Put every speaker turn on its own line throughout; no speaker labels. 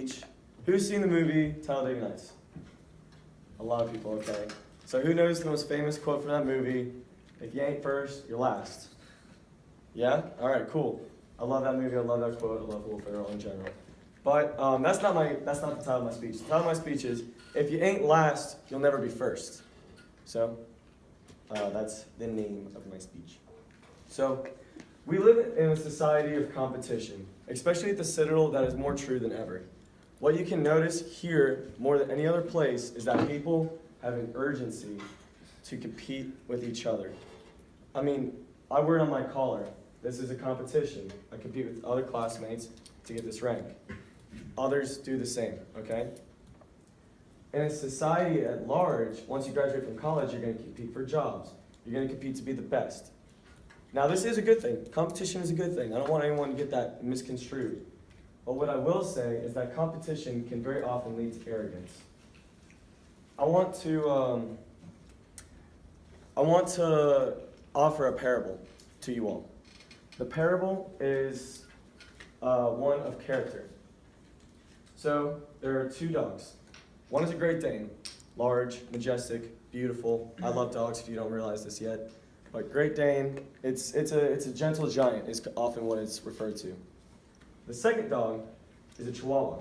speech. Who's seen the movie Talladega Nights? A lot of people, okay. So who knows the most famous quote from that movie? If you ain't first, you're last. Yeah? All right, cool. I love that movie. I love that quote. I love Will Ferrell in general. But that's not the title of my speech. The title of my speech is, if you ain't last, you'll never be first. So that's the name of my speech. So we live in a society of competition, especially at the Citadel. That is more true than ever. What you can notice here more than any other place is that people have an urgency to compete with each other. I mean, I wear it on my collar. This is a competition. I compete with other classmates to get this rank. Others do the same, okay? In a society at large, once you graduate from college, you're going to compete for jobs. You're going to compete to be the best. Now, this is a good thing. Competition is a good thing. I don't want anyone to get that misconstrued. But what I will say is that competition can very often lead to arrogance. I want to offer a parable to you all. The parable is one of character. So there are two dogs. One is a Great Dane, large, majestic, beautiful. I love dogs if you don't realize this yet. But Great Dane, it's a gentle giant is often what it's referred to. The second dog is a Chihuahua,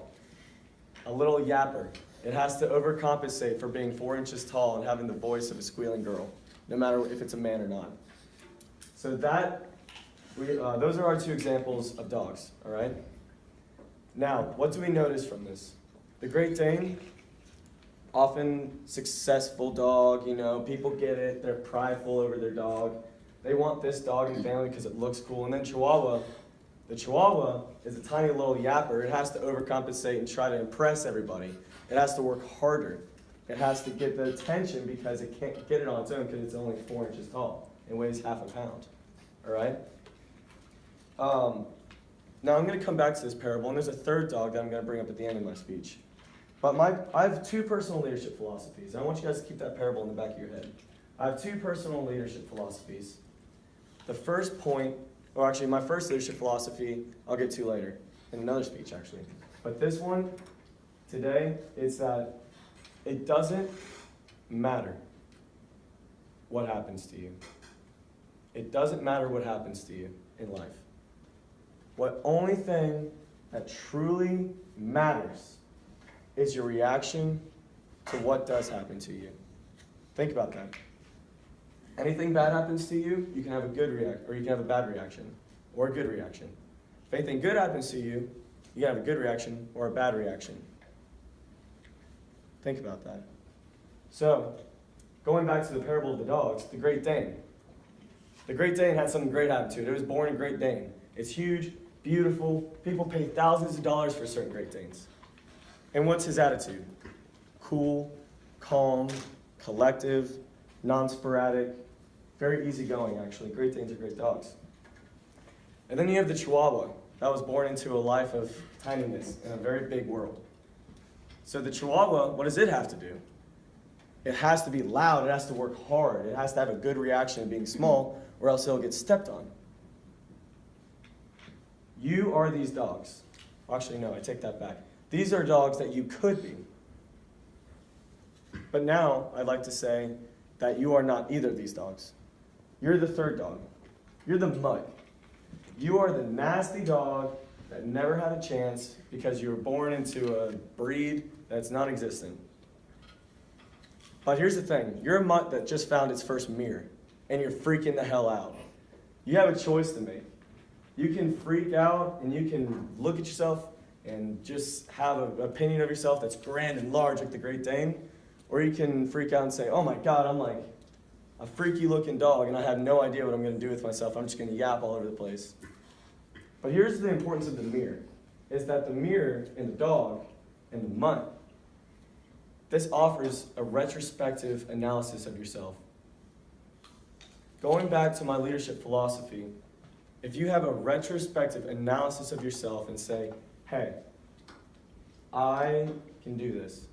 a little yapper. It has to overcompensate for being 4 inches tall and having the voice of a squealing girl, no matter if it's a man or not. So those are our two examples of dogs, all right? Now, what do we notice from this? The Great Dane, often successful dog, people get it, they're prideful over their dog. They want this dog in the family because it looks cool. And then Chihuahua, the Chihuahua is a tiny little yapper. It has to overcompensate and try to impress everybody. It has to work harder. It has to get the attention because it can't get it on its own because it's only 4 inches tall and weighs half a pound, all right? Now I'm going to come back to this parable, and there's a third dog that I'm going to bring up at the end of my speech. But I have two personal leadership philosophies. I want you guys to keep that parable in the back of your head. I have two personal leadership philosophies. The first point, or actually my first leadership philosophy, I'll get to later, in another speech actually. But this one, today, is that it doesn't matter what happens to you. It doesn't matter what happens to you in life. What only thing that truly matters is your reaction to what does happen to you. Think about that. Anything bad happens to you, you can have a good reaction, or you can have a bad reaction, or a good reaction. If anything good happens to you, you can have a good reaction or a bad reaction. Think about that. So, going back to the parable of the dogs, the Great Dane. The Great Dane had something great happen to it. It was born a Great Dane. It's huge, beautiful. People pay thousands of dollars for certain Great Danes. And what's his attitude? Cool, calm, collective, non-sporadic, very easygoing, actually. Great Danes are great dogs. And then you have the Chihuahua that was born into a life of tininess in a very big world. So the Chihuahua, what does it have to do? It has to be loud. It has to work hard. It has to have a good reaction of being small, or else it'll get stepped on. You are these dogs. Actually, no, I take that back. These are dogs that you could be. But now, I'd like to say that you are not either of these dogs. You're the third dog. You're the mutt. You are the nasty dog that never had a chance because you were born into a breed that's non-existent. But here's the thing. You're a mutt that just found its first mirror, and you're freaking the hell out. You have a choice to make. You can freak out, and you can look at yourself and just have an opinion of yourself that's grand and large like the Great Dane, or you can freak out and say, oh my God, I'm like a freaky looking dog and I have no idea what I'm going to do with myself. I'm just going to yap all over the place. But here's the importance of the mirror, is that the mirror and the dog and the mutt, this offers a retrospective analysis of yourself. Going back to my leadership philosophy, if you have a retrospective analysis of yourself and say, hey, I can do this.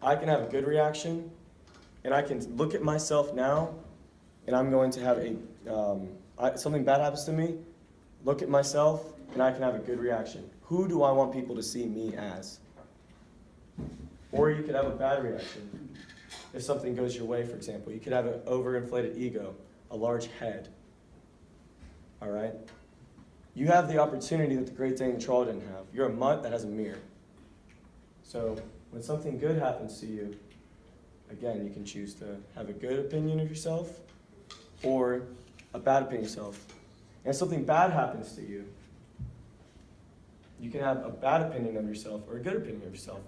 I can have a good reaction, and I can look at myself now, and I'm going to have something bad happens to me, look at myself, and I can have a good reaction. Who do I want people to see me as? Or you could have a bad reaction. If something goes your way, for example, you could have an overinflated ego, a large head. All right? You have the opportunity that the Great Dane Troll didn't have. You're a mutt that has a mirror. So when something good happens to you, again, you can choose to have a good opinion of yourself or a bad opinion of yourself. And if something bad happens to you, you can have a bad opinion of yourself or a good opinion of yourself.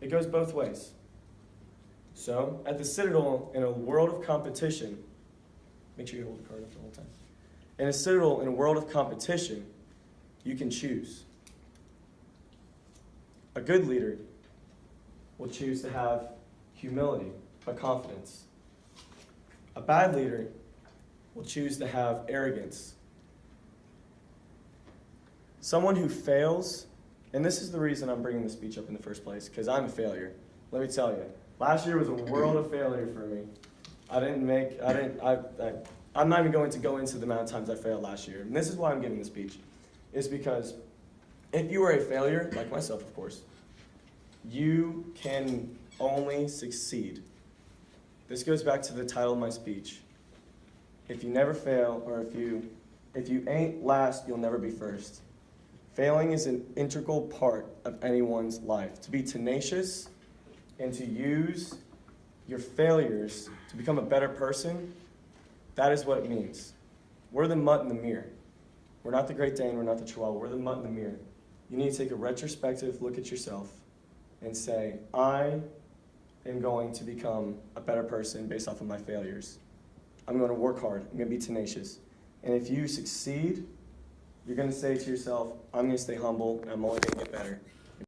It goes both ways. So, at the Citadel, in a world of competition, make sure you hold the card up the whole time. In a Citadel, in a world of competition, you can choose. A good leader will choose to have humility, but confidence. A bad leader will choose to have arrogance. Someone who fails, and this is the reason I'm bringing this speech up in the first place, because I'm a failure. Let me tell you, last year was a world of failure for me. I'm not even going to go into the amount of times I failed last year. And this is why I'm giving the speech. Is because if you are a failure, like myself, of course, you can only succeed. This goes back to the title of my speech. If you never fail, or if you ain't last, you'll never be first. Failing is an integral part of anyone's life. To be tenacious and to use your failures to become a better person, that is what it means. We're the mutt in the mirror. We're not the Great Dane, we're not the Chihuahua, we're the mutt in the mirror. You need to take a retrospective look at yourself and say, I am going to become a better person based off of my failures. I'm going to work hard, I'm going to be tenacious. And if you succeed, you're going to say to yourself, I'm going to stay humble, and I'm only going to get better.